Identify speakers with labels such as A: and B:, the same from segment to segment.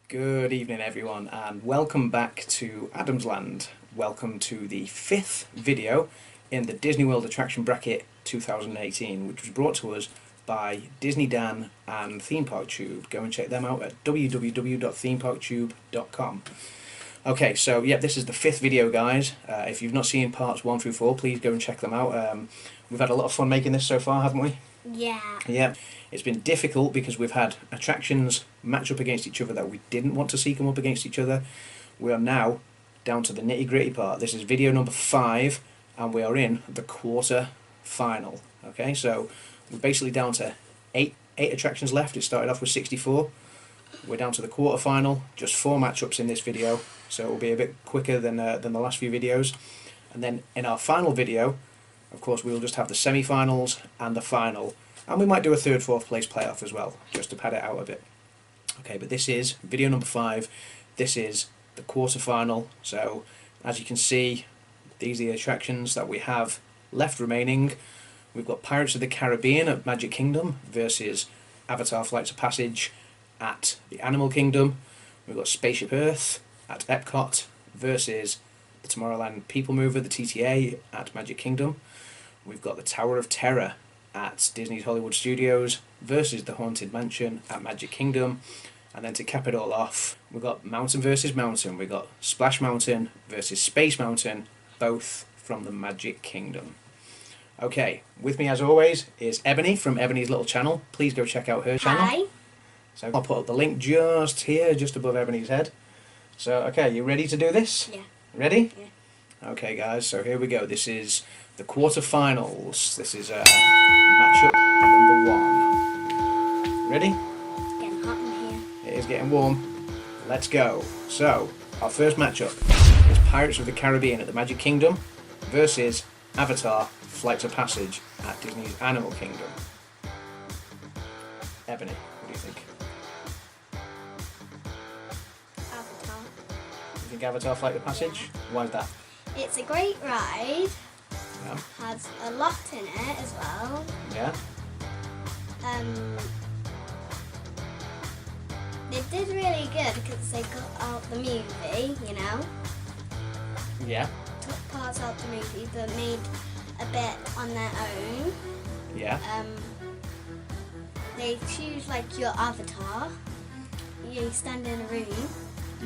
A: Good evening everyone and welcome back to Adam's Land. Welcome to the 5th video in the Disney World Attraction Bracket 2018, which was brought to us by Disney Dan and Theme Park Tube. Go and check them out at www.themeparktube.com. Okay, so yeah, this is the 5th video, guys. If you've not seen parts 1 through 4, please go and check them out. We've had a lot of fun making this so far, haven't we?
B: Yeah.
A: Yeah. It's been difficult because we've had attractions match up against each other that we didn't want to see come up against each other. We are now down to the nitty-gritty part. This is video number 5 and we are in the quarter final. Okay, so we're basically down to 8 attractions left. It started off with 64. We're down to the quarter final, just 4 matchups in this video, so it will be a bit quicker than the last few videos. And then in our final video, of course, we will just have the semi-finals and the final. And we might do a 3rd, 4th place playoff as well, just to pad it out a bit. Okay, but this is video number 5. This is the quarter-final. So, as you can see, these are the attractions that we have left remaining. We've got Pirates of the Caribbean at Magic Kingdom versus Avatar Flights of Passage at the Animal Kingdom. We've got Spaceship Earth at Epcot versus the Tomorrowland People Mover, the TTA, at Magic Kingdom. We've got the Tower of Terror at Disney's Hollywood Studios versus the Haunted Mansion at Magic Kingdom. And then to cap it all off, we've got Mountain versus Mountain. We've got Splash Mountain versus Space Mountain, both from the Magic Kingdom. Okay, with me as always is Ebony from Ebony's little channel. Please go check out her channel.
B: Hi.
A: So I'll put up the link just here, just above Ebony's head. So, okay, you ready to do this?
B: Yeah.
A: Ready?
B: Yeah.
A: Okay, guys, so here we go. This is the quarterfinals. This is matchup number 1. Ready?
B: It's getting hot in here.
A: It is getting warm. Let's go. So, our first matchup is Pirates of the Caribbean at the Magic Kingdom versus Avatar Flights of Passage at Disney's Animal Kingdom. Ebony, what do you think?
B: Avatar.
A: You think Avatar Flight of Passage?
B: Yeah.
A: Why is that?
B: It's a great ride.
A: Yeah.
B: Has a lot in it as well.
A: Yeah?
B: They did really good because they got out the movie, you know.
A: Yeah?
B: Took parts out the movie but made a bit on their own.
A: Yeah?
B: They choose like your avatar. You stand in a room.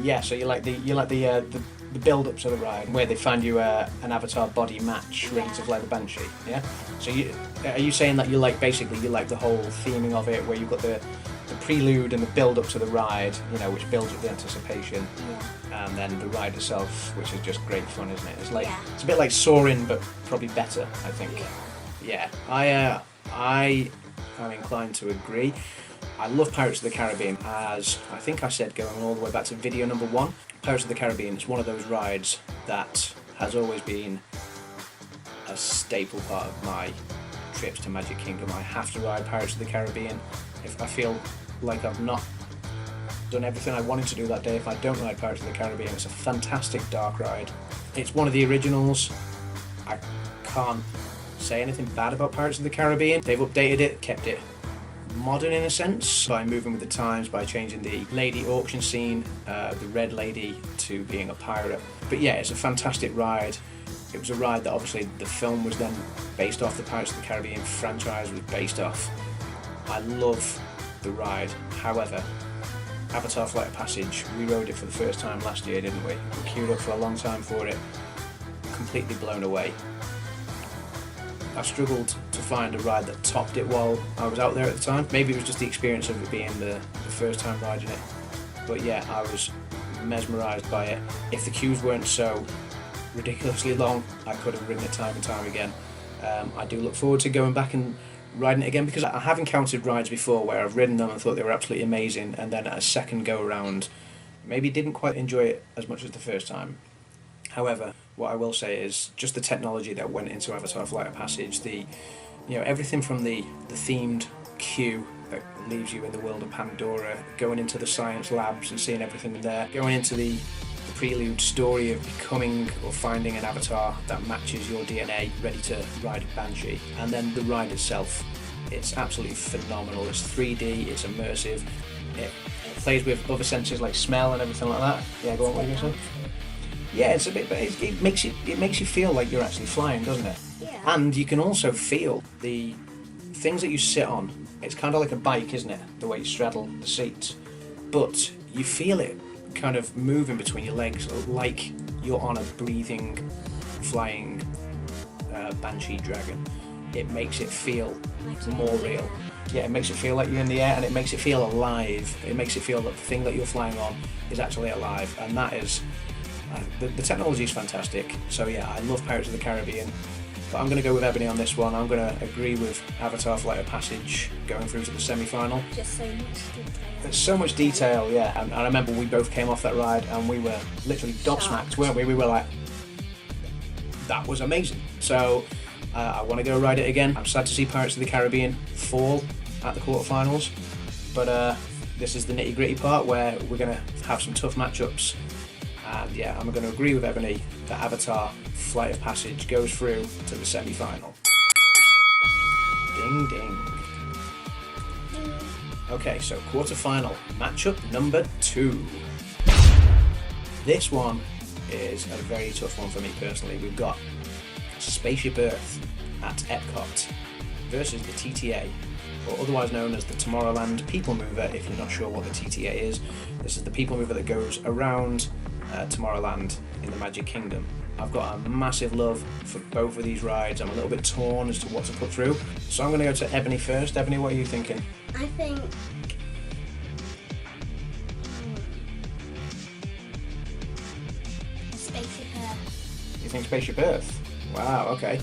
A: Yeah, so you like the build up to the ride where they find you an avatar body match ready to fly the Banshee. Yeah. So are you saying that you like the whole theming of it, where you've got the prelude and the build up to the ride, you know, which builds up the anticipation, and then the ride itself, which is just great fun, isn't it? It's like it's a bit like Soarin', but probably better, I think. Yeah. I am inclined to agree. I love Pirates of the Caribbean, as I think I said going all the way back to video number 1. Pirates of the Caribbean is one of those rides that has always been a staple part of my trips to Magic Kingdom. I have to ride Pirates of the Caribbean. If I feel like I've not done everything I wanted to do that day, if I don't ride Pirates of the Caribbean, it's a fantastic dark ride. It's one of the originals. I can't say anything bad about Pirates of the Caribbean. They've updated it, kept it modern in a sense, by moving with the times, by changing the lady auction scene, the red lady, to being a pirate. But yeah, it's a fantastic ride. It was a ride that obviously the film was then based off, the Pirates of the Caribbean franchise was based off. I love the ride. However, Avatar Flight of Passage, we rode it for the first time last year, didn't we? We queued up for a long time for it. Completely blown away. I struggled to find a ride that topped it while I was out there at the time. Maybe it was just the experience of it being the first time riding it. But yeah, I was mesmerised by it. If the queues weren't so ridiculously long, I could have ridden it time and time again. I do look forward to going back and riding it again, because I have encountered rides before where I've ridden them and thought they were absolutely amazing, and then at a second go around maybe didn't quite enjoy it as much as the first time. However, what I will say is just the technology that went into Avatar Flight of Passage, everything from the themed queue that leaves you in the world of Pandora, going into the science labs and seeing everything in there, going into the prelude story of becoming or finding an avatar that matches your DNA, ready to ride Banshee, and then the ride itself. It's absolutely phenomenal. It's 3D, it's immersive, it plays with other senses like smell and everything like that. Yeah, go on, what are you going to say? Yeah, it's a bit, but it makes you feel like you're actually flying, doesn't it?
B: Yeah.
A: And you can also feel the things that you sit on. It's kind of like a bike, isn't it? The way you straddle the seats, but you feel it kind of moving between your legs, like you're on a breathing, flying banshee dragon. It makes it feel more real. Yeah, it makes it feel like you're in the air, and it makes it feel alive. It makes it feel that the thing that you're flying on is actually alive, and that is. The technology is fantastic, so yeah, I love Pirates of the Caribbean, but I'm going to go with Ebony on this one. I'm going to agree with Avatar Flight of Passage going through to the semi-final.
B: Just so much detail.
A: There's so much detail, yeah, and I remember we both came off that ride and we were literally gobsmacked, weren't we? We were like, that was amazing. So I want to go ride it again. I'm sad to see Pirates of the Caribbean fall at the quarterfinals, but this is the nitty-gritty part where we're going to have some tough matchups. And yeah, I'm going to agree with Ebony that Avatar Flight of Passage goes through to the semi-final. Ding ding. Okay, so quarter-final matchup number 2. This one is a very tough one for me personally. We've got Spaceship Earth at Epcot versus the TTA, or otherwise known as the Tomorrowland People Mover. If you're not sure what the TTA is, this is the People Mover that goes around Tomorrowland in the Magic Kingdom. I've got a massive love for both of these rides. I'm a little bit torn as to what to put through, so I'm going to go to Ebony first. Ebony, what are you thinking?
B: I think Spaceship Earth.
A: You think Spaceship Earth? Wow, okay.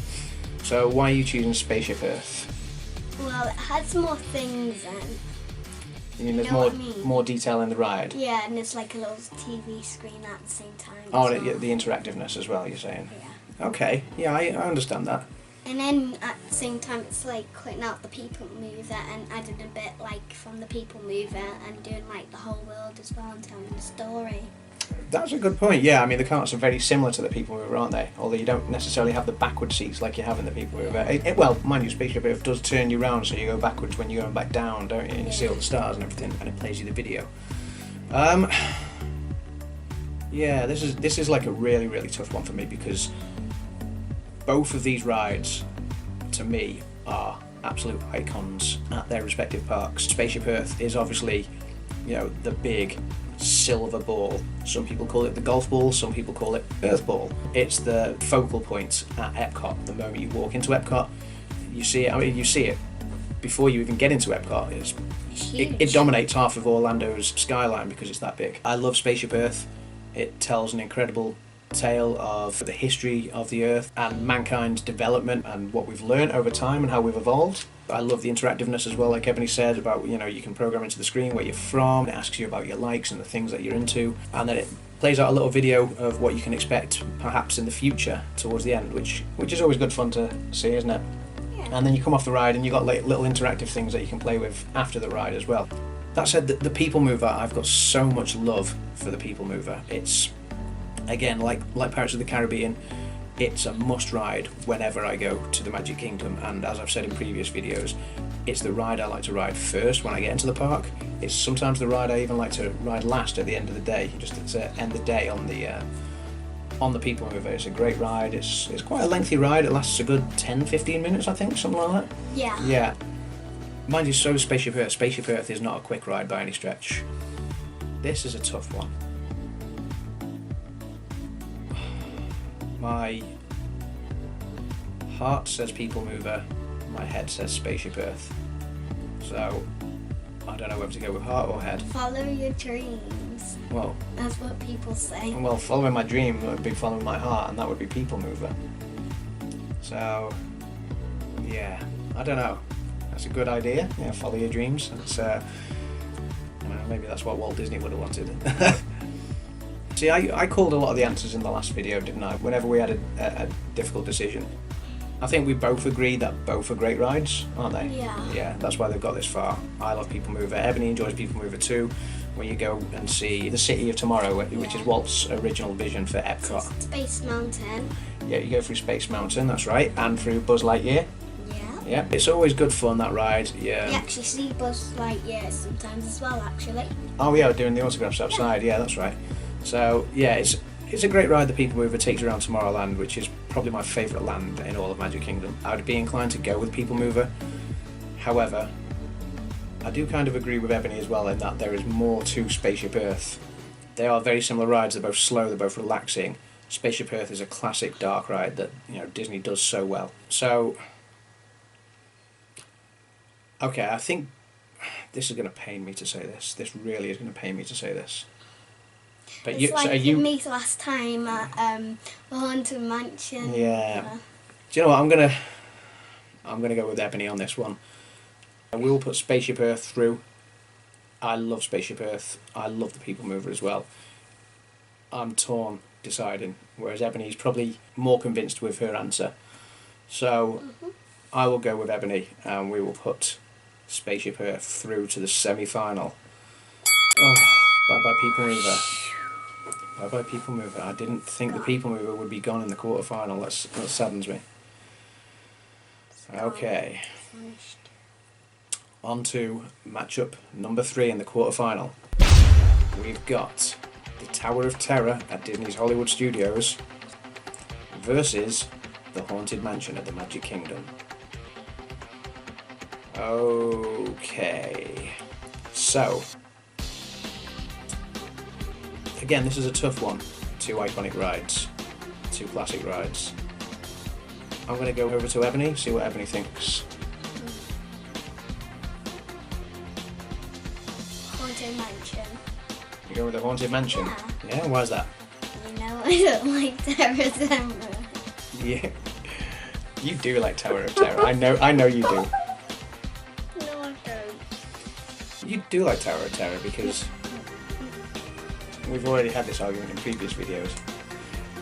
A: So why are you choosing Spaceship Earth?
B: Well, it has more things and
A: You mean there's
B: know
A: more
B: what I mean?
A: more detail in the ride?
B: yeah, and it's like a little TV screen at the same time.
A: Oh,
B: as well.
A: the interactiveness as well, you're saying?
B: Yeah.
A: Okay, yeah, I understand that.
B: And then at the same time, it's like cutting out the People Mover and adding a bit like from the People Mover and doing like the whole world as well and telling the story.
A: That's a good point, yeah. I mean, the carts are very similar to the People Mover, aren't they? Although you don't necessarily have the backward seats like you have in the People Mover. Well, mind you, Spaceship Earth does turn you round, so you go backwards when you're going back down, don't you? And you see all the stars and everything, and it plays you the video. Yeah, this is like a really, really tough one for me because both of these rides, to me, are absolute icons at their respective parks. Spaceship Earth is obviously, you know, the big silver ball. Some people call it the golf ball, some people call it Earth ball. It's the focal point at Epcot. The moment you walk into Epcot, you see it. I mean, you see it before you even get into Epcot.
B: It's huge.
A: It dominates half of Orlando's skyline because it's that big. I love Spaceship Earth. It tells an incredible tale of the history of the Earth and mankind's development and what we've learned over time and how we've evolved. I love the interactiveness as well, like Ebony said, about, you know, you can program into the screen where you're from, it asks you about your likes and the things that you're into, and then it plays out a little video of what you can expect perhaps in the future towards the end, which is always good fun to see, isn't it?
B: Yeah.
A: And then you come off the ride and you've got like little interactive things that you can play with after the ride as well. That said, the People Mover, I've got so much love for the People Mover. It's, again, like Pirates of the Caribbean, it's a must ride whenever I go to the Magic Kingdom, and as I've said in previous videos, it's the ride I like to ride first when I get into the park. It's sometimes the ride I even like to ride last at the end of the day, just to end the day on the People Mover. It's a great ride. It's quite a lengthy ride. It lasts a good 10-15 minutes, I think, something like that.
B: Yeah.
A: Yeah. Mind you, so is Spaceship Earth. Spaceship Earth is not a quick ride by any stretch. This is a tough one. My heart says People Mover, my head says Spaceship Earth. So, I don't know whether to go with heart or head.
B: Follow your dreams.
A: Well,
B: That's what people say.
A: following my dream would be following my heart, and that would be People Mover. So, yeah, I don't know. That's a good idea. Yeah, follow your dreams. It's, maybe that's what Walt Disney would have wanted. See, I called a lot of the answers in the last video, didn't I? Whenever we had a difficult decision. I think we both agree that both are great rides, aren't they?
B: Yeah.
A: Yeah, that's why they've got this far. I love People Mover. Ebony enjoys People Mover too, when you go and see the City of Tomorrow, which is Walt's original vision for Epcot.
B: Space Mountain.
A: Yeah, you go through Space Mountain, that's right, and through Buzz Lightyear.
B: Yeah.
A: Yeah, it's always good fun, that ride. Yeah.
B: You actually see Buzz Lightyear sometimes as well, actually.
A: Oh yeah, doing the autographs outside. Yeah, that's right. So yeah, it's a great ride. The People Mover takes you around Tomorrowland, which is probably my favourite land in all of Magic Kingdom. I would be inclined to go with People Mover. However, I do kind of agree with Ebony as well in that there is more to Spaceship Earth. They are very similar rides. They're both slow. They're both relaxing. Spaceship Earth is a classic dark ride that Disney does so well. So, okay, I think this is going to pain me to say this. This really is going to pain me to say this. But
B: It's like me last time at the Haunted Mansion.
A: Yeah. Do you know what? I'm gonna go with Ebony on this one. I will put Spaceship Earth through. I love Spaceship Earth. I love the People Mover as well. I'm torn deciding, whereas Ebony's probably more convinced with her answer. So I will go with Ebony, and we will put Spaceship Earth through to the semi-final. Oh, bye-bye People Mover. Bye-bye People Mover. I didn't think the People Mover would be gone in the quarter-final. That saddens me. Okay. On to matchup number 3 in the quarter-final. We've got the Tower of Terror at Disney's Hollywood Studios versus the Haunted Mansion at the Magic Kingdom. Okay. So, again, this is a tough one. 2 iconic rides. 2 classic rides. I'm going to go over to Ebony, see what Ebony thinks.
B: Haunted Mansion.
A: You go with the Haunted Mansion? Yeah, why is that?
B: You know I don't like Terror Terror.
A: Yeah. You do like Tower of Terror. I know you do.
B: No, I don't.
A: You do like Tower of Terror because we've already had this argument in previous videos.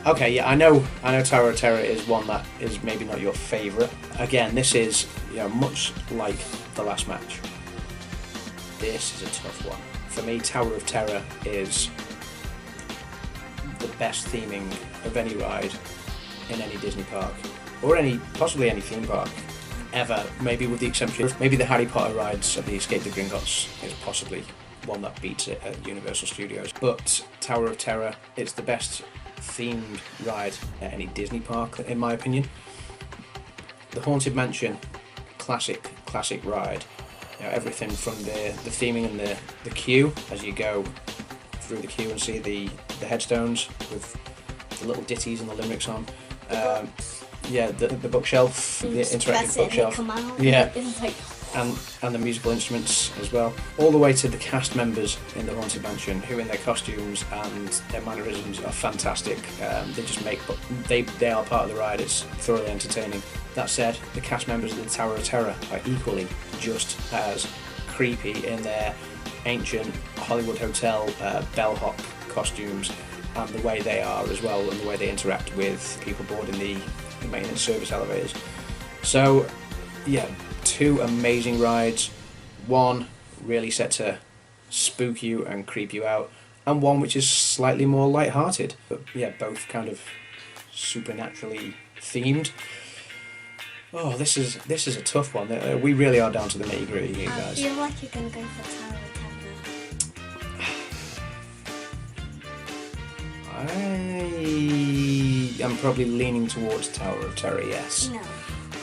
A: Okay, yeah, I know Tower of Terror is one that is maybe not your favourite. Again, this is much like the last match. This is a tough one. For me, Tower of Terror is the best theming of any ride in any Disney park, or possibly any theme park ever. Maybe with the exception of maybe the Harry Potter rides at the Escape the Gringotts is possibly one that beats it at Universal Studios. But Tower of Terror is the best themed ride at any Disney park, in my opinion. The Haunted Mansion, classic ride. Everything from the theming and the queue as you go through the queue and see the headstones with the little ditties and the limericks on. The bookshelf, the interactive bookshelf. Yeah. And the musical instruments as well, all the way to the cast members in the Haunted Mansion, who in their costumes and their mannerisms are fantastic. They are part of the ride. It's thoroughly entertaining. That said, the cast members of the Tower of Terror are equally just as creepy in their ancient Hollywood hotel bellhop costumes, and the way they are as well, and the way they interact with people boarding the maintenance service elevators. So, yeah. 2 amazing rides, one really set to spook you and creep you out, and one which is slightly more light-hearted. But yeah, both kind of supernaturally themed. Oh, this is a tough one. We really are down to the nitty-gritty here, guys.
B: I feel like you're going to go for Tower of Terror.
A: I am probably leaning towards Tower of Terror, yes.
B: No.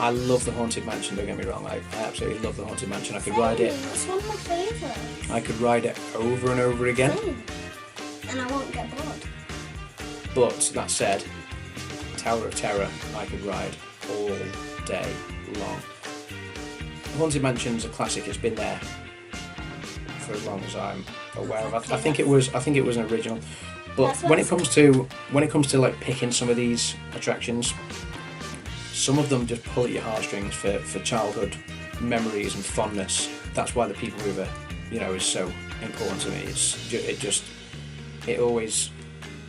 A: I love the Haunted Mansion, don't get me wrong. I absolutely love the Haunted Mansion. I could ride it.
B: It's one of my favourites.
A: I could ride it over and over again.
B: And I won't get bored.
A: But that said, Tower of Terror I could ride all day long. The Haunted Mansion's a classic. It's been there for as long as I'm aware of. I think it was an original. But when it comes to like picking some of these attractions, some of them just pull at your heartstrings for childhood memories and fondness. That's why the People Mover, is so important to me.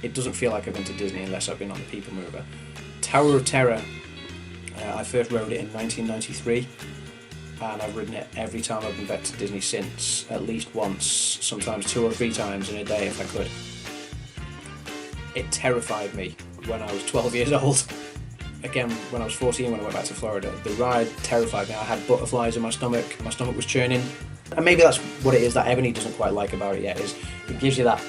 A: It doesn't feel like I've been to Disney unless I've been on the People Mover. Tower of Terror, I first rode it in 1993, and I've ridden it every time I've been back to Disney since, at least once, sometimes 2 or 3 times in a day if I could. It terrified me when I was 12 years old. again, when I was 14, when I went back to Florida, the ride terrified me. I had butterflies in my stomach was churning. And maybe that's what it is that Ebony doesn't quite like about it yet, is it gives you that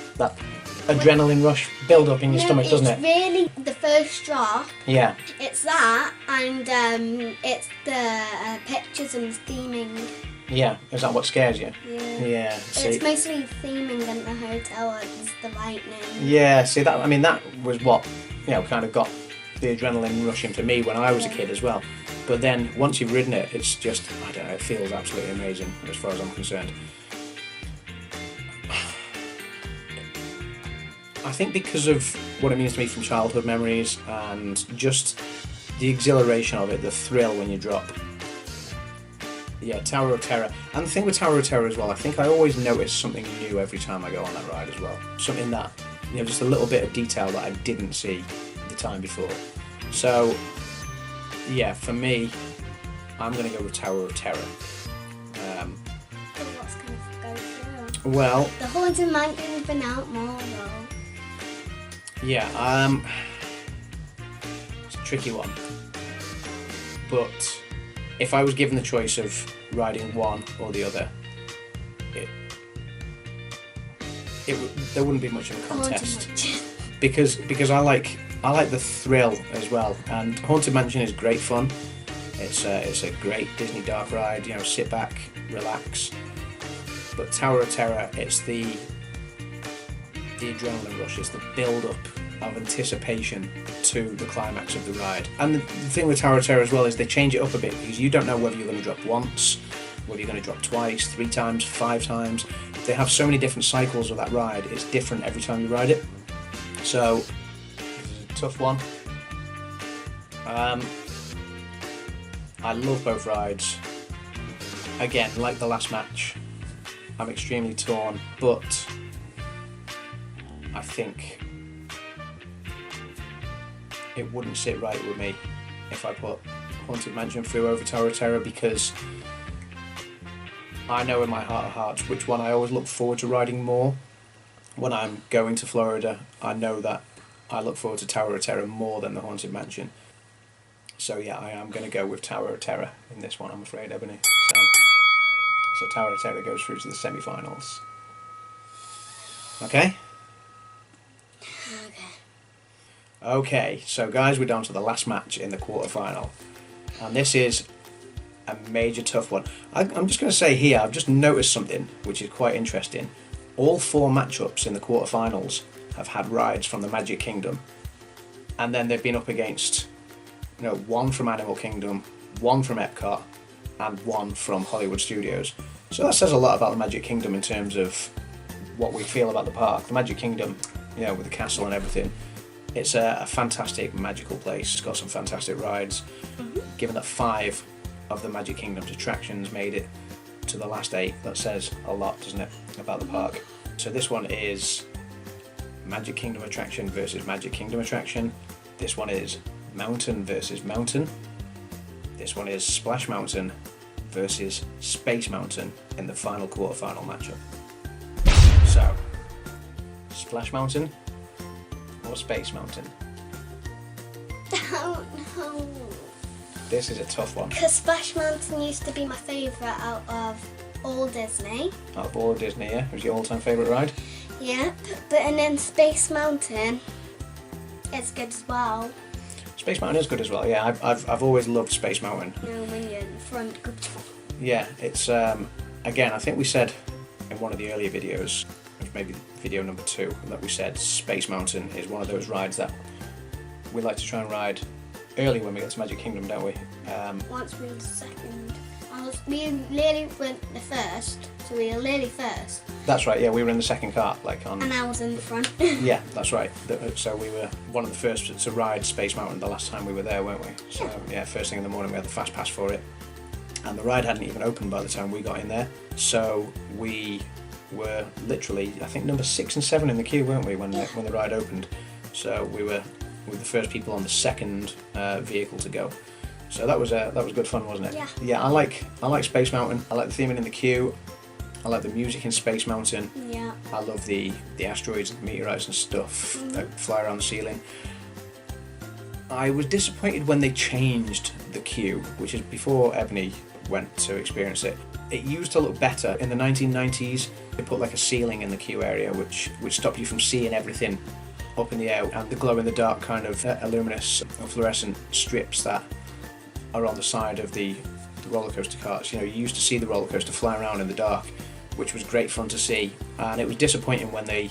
A: adrenaline rush build up in your stomach, doesn't it?
B: It's really the first drop.
A: Yeah.
B: It's that, and it's the pictures and theming.
A: Yeah, is that what scares you?
B: Yeah.
A: Yeah. See,
B: it's mostly theming in the hotel, it's the lightning.
A: yeah, see that, I mean, that was what, kind of got the adrenaline rushing for me when I was a kid as well. But then once you've ridden it, it's just, I don't know, it feels absolutely amazing as far as I'm concerned. I think because of what it means to me from childhood memories and just the exhilaration of it, the thrill when you drop. Yeah, Tower of Terror. And the thing with Tower of Terror as well, I think I always notice something new every time I go on that ride as well. Something that, just a little bit of detail that I didn't see the time before. So, yeah, for me, I'm going to go with Tower of Terror.
B: What's going to go through?
A: Well,
B: The Haunted Mansion's been out more though.
A: yeah, it's a tricky one. But if I was given the choice of riding one or the other, there wouldn't be much of a contest. because I like the thrill as well, and Haunted Mansion is great fun. It's a great Disney dark ride. Sit back, relax. But Tower of Terror, it's the adrenaline rush. It's the build-up of anticipation to the climax of the ride. And the thing with Tower of Terror as well is they change it up a bit, because you don't know whether you're going to drop once, whether you're going to drop twice, 3 times, 5 times. They have so many different cycles of that ride. It's different every time you ride it. So, it's a tough one. I love both rides. Again, like the last match, I'm extremely torn, but I think it wouldn't sit right with me if I put Haunted Mansion through over Tower of Terror, because I know in my heart of hearts which one I always look forward to riding more. When I'm going to Florida, I know that I look forward to Tower of Terror more than the Haunted Mansion. So yeah, I am going to go with Tower of Terror in this one, I'm afraid, Ebony. So Tower of Terror goes through to the semi-finals. Okay? Okay, so guys, we're down to the last match in the quarter-final. And this is a major tough one. I'm just going to say here, I've just noticed something which is quite interesting. All 4 matchups in the quarter-finals have had rides from the Magic Kingdom. And then they've been up against, one from Animal Kingdom, one from Epcot, and one from Hollywood Studios. So that says a lot about the Magic Kingdom in terms of what we feel about the park. The Magic Kingdom, with the castle and everything, it's a fantastic magical place. It's got some fantastic rides. Given that 5 of the Magic Kingdom's attractions made it to the last 8, that says a lot, doesn't it, about the park. So this one is Magic Kingdom attraction versus Magic Kingdom attraction. This one is Mountain versus Mountain. This one is Splash Mountain versus Space Mountain in the final quarter-final matchup. So, Splash Mountain or Space Mountain?
B: I don't know.
A: This is a tough one.
B: Because Splash Mountain used to be my favourite out of all Disney.
A: Out of all Disney, yeah? It was your all-time favourite ride?
B: Yep, and then Space Mountain is good as well.
A: Space Mountain is good as well, yeah. I've always loved Space Mountain.
B: When you're in front.
A: Yeah, it's, again, I think we said in one of the earlier videos, maybe video number 2, that we said Space Mountain is one of those rides that we like to try and ride early when we get to Magic Kingdom, don't we?
B: Once we were second. We nearly went the first, so we were nearly first.
A: That's right, yeah, we were in the second cart,
B: and I was in the front.
A: Yeah, that's right. So we were one of the first to ride Space Mountain the last time we were there, weren't we? So yeah, first thing in the morning we had the fast pass for it. And the ride hadn't even opened by the time we got in there. So we were literally, I think, number 6 and 7 in the queue, weren't we, when the ride opened? So we were the first people on the second vehicle to go. So that was good fun, wasn't it?
B: Yeah.
A: Yeah, I like Space Mountain. I like the theming in the queue. I like the music in Space Mountain.
B: Yeah.
A: I love the asteroids and meteorites and stuff that fly around the ceiling. I was disappointed when they changed the queue, which is before Ebony went to experience it. It used to look better. In the 1990s, they put like a ceiling in the queue area, which stopped you from seeing everything up in the air, and the glow-in-the-dark kind of luminous fluorescent strips that are on the side of the roller coaster carts. You know, you used to see the roller coaster fly around in the dark, which was great fun to see, and it was disappointing when they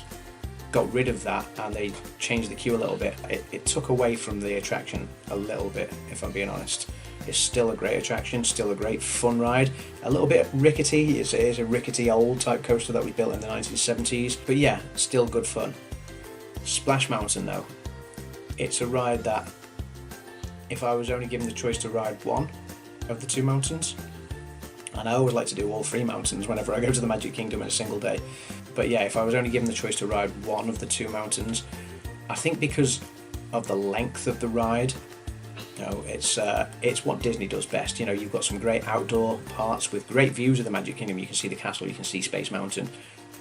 A: got rid of that and they changed the queue a little bit. It took away from the attraction a little bit, if I'm being honest. It's still a great attraction, still a great fun ride. A little bit rickety, it is a rickety old type coaster that was built in the 1970s, but yeah, still good fun. Splash Mountain though, it's a ride that if I was only given the choice to ride one of the two mountains, and I always like to do all three mountains whenever I go to the Magic Kingdom in a single day, but yeah, if I was only given the choice to ride one of the two mountains, I think because of the length of the ride, you know, it's what Disney does best. You know, you've got some great outdoor parts with great views of the Magic Kingdom. You can see the castle, you can see Space Mountain.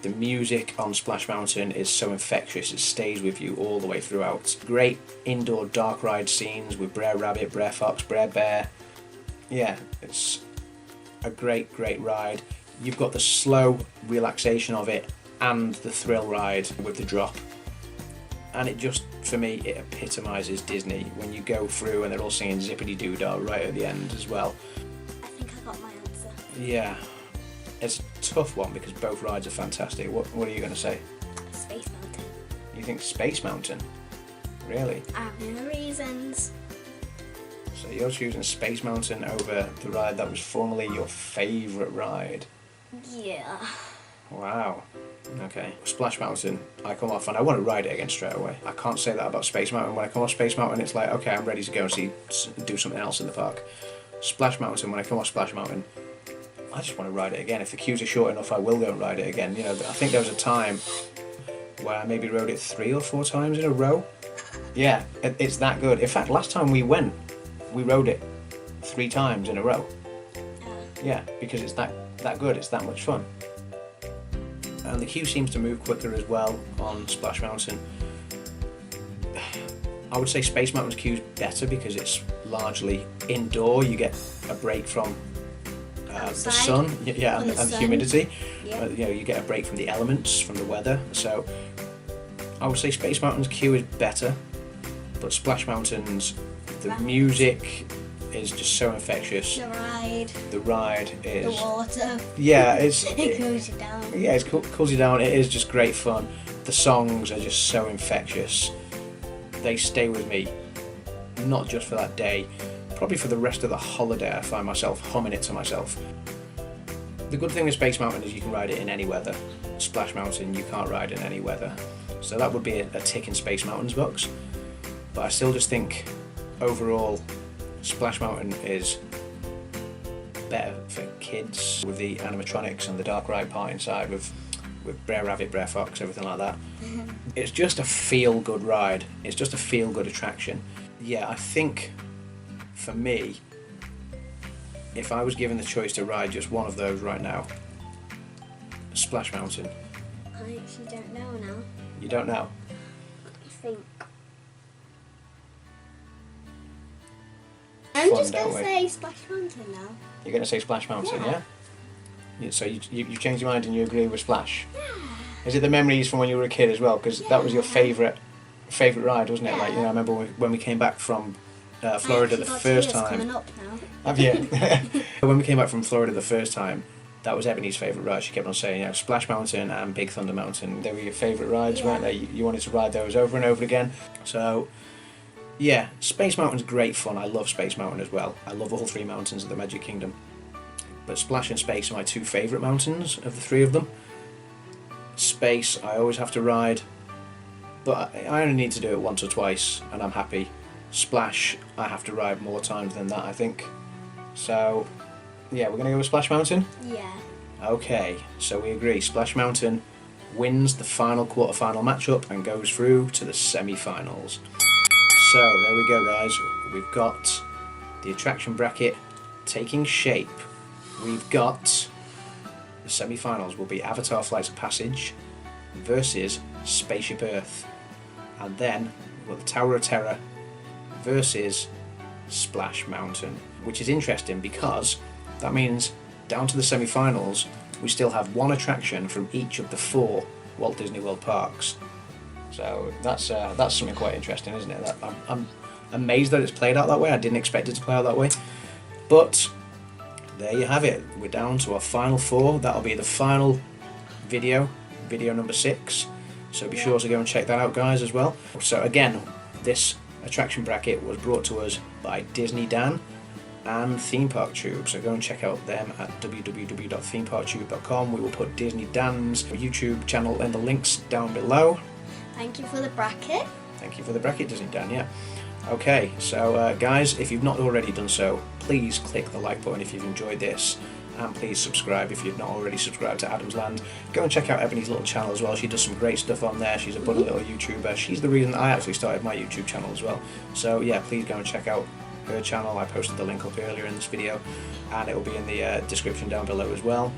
A: The music on Splash Mountain is so infectious, it stays with you all the way throughout. Great indoor dark ride scenes with Brer Rabbit, Brer Fox, Brer Bear. Yeah, it's a great ride. You've got the slow relaxation of it and the thrill ride with the drop. And it just, for me, it epitomises Disney when you go through and they're all singing Zippity Doo Dah right at the end as well.
B: I think I got my answer.
A: Yeah, it's a tough one because both rides are fantastic. What are you going to say?
B: Space Mountain.
A: You think Space Mountain? Really?
B: I have no reasons.
A: So you're choosing Space Mountain over the ride that was formerly your favourite ride?
B: Yeah.
A: Wow. Okay. Splash Mountain, I come off and I want to ride it again straight away. I can't say that about Space Mountain. When I come off Space Mountain, it's like, okay, I'm ready to go and do something else in the park. Splash Mountain, when I come off Splash Mountain, I just want to ride it again. If the queues are short enough, I will go and ride it again. You know, I think there was a time where I maybe rode it 3 or 4 times in a row. Yeah, it's that good. In fact, last time we went, we rode it 3 times in a row. Yeah, because it's that good, it's that much fun. And the queue seems to move quicker as well on Splash Mountain. I would say Space Mountain's queue's better because it's largely indoor. You get a break from the sun, yeah, and the humidity.
B: Yeah.
A: You know, you get a break from the elements, from the weather. So I would say Space Mountain's queue is better, but Splash Mountain's music is just so infectious. The ride is.
B: The water.
A: Yeah,
B: it cools you down.
A: Yeah, it cools you down. It is just great fun. The songs are just so infectious. They stay with me, not just for that day, probably for the rest of the holiday. I find myself humming it to myself. The good thing with Space Mountain is you can ride it in any weather. Splash Mountain, you can't ride in any weather. So that would be a tick in Space Mountain's books. But I still just think, overall, Splash Mountain is better for kids with the animatronics and the dark ride part inside with Brer Rabbit, Brer Fox, everything like that. It's just a feel-good ride. It's just a feel-good attraction. Yeah, I think for me, if I was given the choice to ride just one of those right now, Splash Mountain.
B: I actually don't know now.
A: You don't know?
B: I think. I'm just going to say Splash Mountain now.
A: You're going to say Splash Mountain,
B: Yeah.
A: So you've changed your mind and you agree with Splash?
B: Yeah.
A: Is it the memories from when you were a kid as well? Because that was your favourite ride, wasn't it?
B: Yeah.
A: Like, you know, I remember when we came back from Florida the first time.
B: Coming up now.
A: Have you? When we came back from Florida the first time, that was Ebony's favourite ride. She kept on saying, you know, Splash Mountain and Big Thunder Mountain. They were your favourite rides, weren't they? You wanted to ride those over and over again. So, yeah, Space Mountain's great fun. I love Space Mountain as well. I love all 3 mountains of the Magic Kingdom. But Splash and Space are my 2 favourite mountains of the 3 of them. Space, I always have to ride, but I only need to do it once or twice, and I'm happy. Splash, I have to ride more times than that, I think. So, yeah, we're going to go with Splash Mountain?
B: Yeah.
A: Okay, so we agree. Splash Mountain wins the final quarter-final matchup and goes through to the semi-finals. So, there we go, guys. We've got the attraction bracket taking shape. We've got the semi-finals will be Avatar Flights of Passage versus Spaceship Earth. And then we've got the Tower of Terror versus Splash Mountain, which is interesting because that means down to the semi-finals we still have one attraction from each of the 4 Walt Disney World parks. So that's something quite interesting, isn't it? I'm amazed that it's played out that way. I didn't expect it to play out that way, but there you have it. We're down to our final 4. That'll be the final video number 6. So be sure to go and check that out, guys, as well. So again, this attraction bracket was brought to us by Disney Dan and Theme Park Tube. So go and check out them at www.themeparktube.com. We will put Disney Dan's YouTube channel in the links down below.
B: Thank you for the bracket.
A: Thank you for the bracket, Disney Dan, yeah. Okay, so guys, if you've not already done so, please click the like button if you've enjoyed this. And please subscribe if you've not already subscribed to Adam's Land. Go and check out Ebony's little channel as well. She does some great stuff on there. She's a funny little YouTuber. She's the reason I actually started my YouTube channel as well. So yeah, please go and check out her channel. I posted the link up earlier in this video, and it will be in the description down below as well.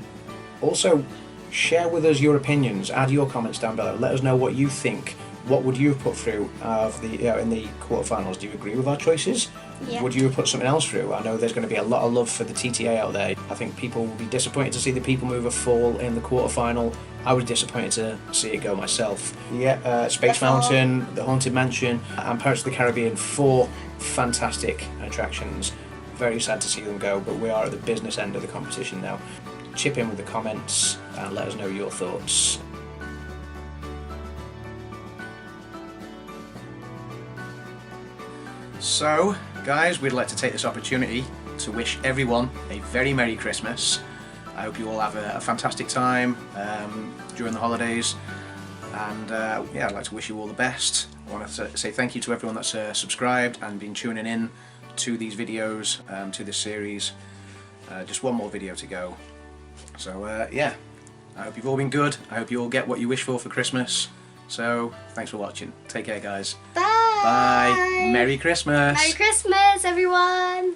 A: Also, share with us your opinions. Add your comments down below. Let us know what you think. What would you have put through of the in the quarterfinals? Do you agree with our choices?
B: Yeah.
A: Would you have put something else through? I know there's going to be a lot of love for the TTA out there. I think people will be disappointed to see the People Mover fall in the quarterfinal. I was disappointed to see it go myself. Yeah, Space Mountain, the Haunted Mansion, and Pirates of the Caribbean, 4 fantastic attractions. Very sad to see them go, but we are at the business end of the competition now. Chip in with the comments and let us know your thoughts. So, guys, we'd like to take this opportunity to wish everyone a very Merry Christmas. I hope you all have a fantastic time during the holidays, and yeah, I'd like to wish you all the best. I want to say thank you to everyone that's subscribed and been tuning in to these videos, to this series. Just one more video to go. So yeah, I hope you've all been good. I hope you all get what you wish for Christmas. So, thanks for watching. Take care, guys.
B: Bye.
A: Bye. Merry Christmas.
B: Merry Christmas, everyone.